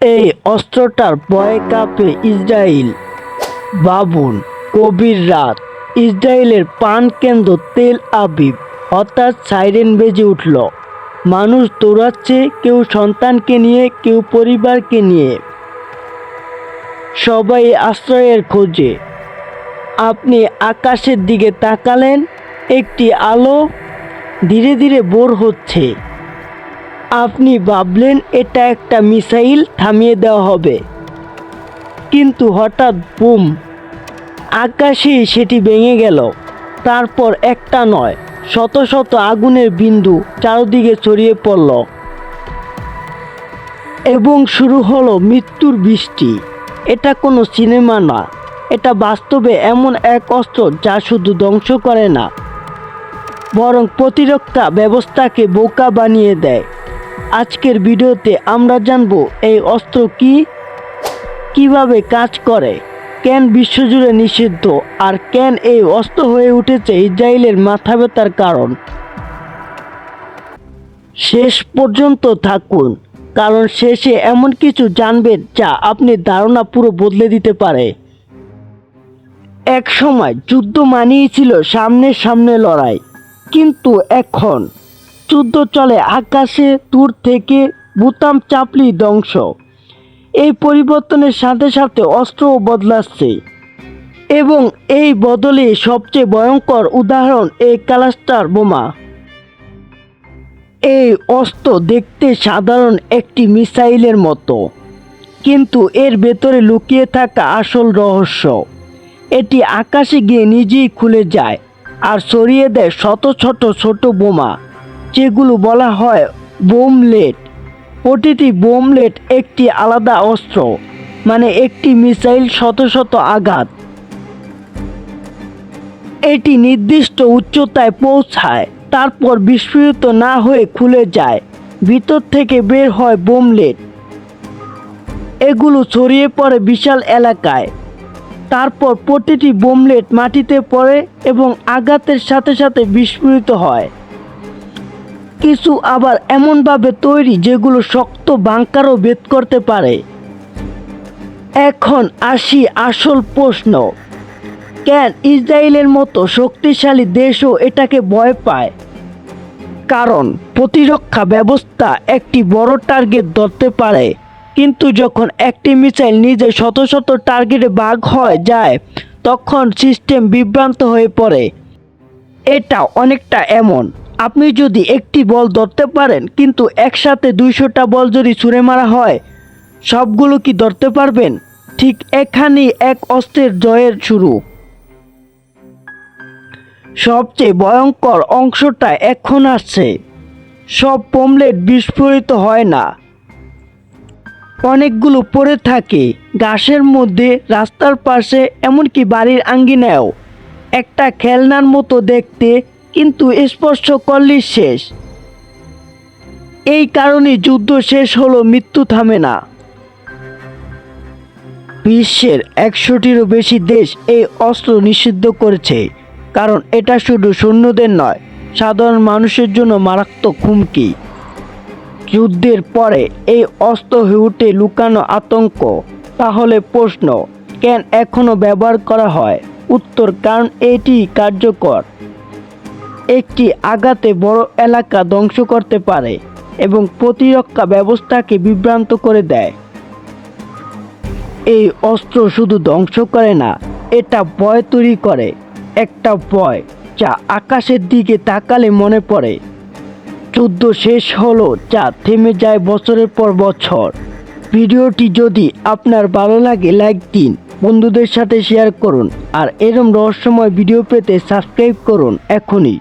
এই অস্ত্রটার ভয়ে কাঁপে ইসরায়েল। ভাবুন, গভীর রাত, ইসরায়েলের প্রাণকেন্দ্র তেল আবিব। হঠাৎ সাইরেন বেজে উঠল। মানুষ দৌড়াচ্ছে, কেউ সন্তানকে নিয়ে, কেউ পরিবারকে নিয়ে। সবাই আশ্রয়ের খোঁজে। আপনি আকাশের দিকে তাকালেন, একটি আলো ধীরে ধীরে ভোর হচ্ছে। আপনি ভাবলেন এটা একটা মিসাইল, থামিয়ে দেওয়া হবে। কিন্তু হঠাৎ বুম, আকাশেই সেটি ভেঙে গেল। তারপর একটা নয়, শত শত আগুনের বিন্দু চারদিকে ছড়িয়ে পড়ল এবং শুরু হলো মৃত্যুর বৃষ্টি। এটা কোনো সিনেমা না, এটা বাস্তবে এমন এক অস্ত্র যা শুধু ধ্বংস করে না, বরং প্রতিরক্ষা ব্যবস্থাকে বোকা বানিয়ে দেয়। আজকের ভিডিওতে আমরা জানব এই অস্ত্র কি, কিভাবে কাজ করে, কেন বিশ্বজুড়ে নিষিদ্ধ, আর কেন এই অস্ত্র হয়ে উঠেছে ইসরায়েলের মাথা ব্যথার কারণ। শেষ পর্যন্ত থাকুন, কারণ শেষে এমন কিছু জানবেন যা আপনি ধারণা পুরো বদলে দিতে পারে। এক সময় যুদ্ধ মানেই ছিল সামনে সামনে লড়াই, কিন্তু এখন যুদ্ধ চলে আকাশে, দূর থেকে, বোতাম চাপলি ধ্বংস। এই পরিবর্তনের সাথে সাথে অস্ত্রও বদলাচ্ছে, এবং এই বদলে সবচেয়ে ভয়ঙ্কর উদাহরণ এই ক্লাস্টার বোমা। এই অস্ত্র দেখতে সাধারণ একটি মিসাইলের মতো, কিন্তু এর ভেতরে লুকিয়ে থাকা আসল রহস্য। এটি আকাশে গিয়ে নিজেই খুলে যায় আর ছড়িয়ে দেয় শত ছোট ছোট বোমা, যেগুলো বলা হয় বোমলেট। প্রতিটি বোমলেট একটি আলাদা অস্ত্র, মানে একটি মিসাইল শত শত আঘাত। এটি নির্দিষ্ট উচ্চতায় পৌঁছায়, তারপর বিস্ফোরিত না হয়ে খুলে যায়। ভিতর থেকে বের হয় বোমলেট। এগুলো ছড়িয়ে পড়ে বিশাল এলাকায়। তারপর প্রতিটি বোমলেট মাটিতে পড়ে এবং আঘাতের সাথে সাথে বিস্ফোরিত হয়। কিছু আবার এমনভাবে তৈরি যেগুলো শক্ত বাংকারও ভেদ করতে পারে। এখন আসি আসল প্রশ্ন, কেন ইসরায়েলের মতো শক্তিশালী দেশও এটাকে ভয় পায়? কারণ প্রতিরক্ষা ব্যবস্থা একটি বড় টার্গেট ধরতে পারে, কিন্তু যখন একটি মিসাইল নিজে শত শত টার্গেটে ভাগ হয়ে যায়, তখন সিস্টেম বিভ্রান্ত হয়ে পড়ে। এটা অনেকটা এমন, আপনি যদি একটি বল ধরতে পারেন, কিন্তু একসাথে 200টা বল যদি ছুঁড়ে মারা হয়, সবগুলো কি ধরতে পারবেন? ঠিক এখানেই এক অস্ত্রের জয়ের শুরু। সবচেয়ে ভয়ঙ্কর অংশটা এখন আসছে। সব বোমলেট বিস্ফোরিত হয় না, অনেকগুলো পড়ে থাকে ঘাসের মধ্যে, রাস্তার পাশে, এমনকি বাড়ির আঙ্গিনায়ও। একটা খেলনার মতো দেখতে, কিন্তু স্পর্শ করলেই শেষ। এই কারণে যুদ্ধ শেষ হলো, মৃত্যু থামে না। বিশ্বের 100টিরও বেশি দেশ এই অস্ত্র নিষিদ্ধ করেছে, কারণ এটা শুধু সৈন্যদের নয়, সাধারণ মানুষের জন্য মারাত্মক হুমকি। যুদ্ধের পরে এই অস্ত্র হয়ে ওঠে লুকানো আতঙ্ক। তাহলে প্রশ্ন, কেন এখনও ব্যবহার করা হয়? উত্তর, কারণ এটি কার্যকর। একটি আঘাতে বড় এলাকা ধ্বংস করতে পারে এবং প্রতিরক্ষা ব্যবস্থাকে বিভ্রান্ত করে দেয়। এই অস্ত্র শুধু ধ্বংস করে না, এটা ভয় তৈরি করে। একটা ভয় যা আকাশের দিকে তাকালে মনে পড়ে। যুদ্ধ শেষ হলো, যা থেমে যায় বছরের পর বছর। ভিডিওটি যদি আপনার ভালো লাগে, লাইক দিন, বন্ধুদের সাথে শেয়ার করুন, আর এরম রহস্যময় ভিডিও পেতে সাবস্ক্রাইব করুন এখনই।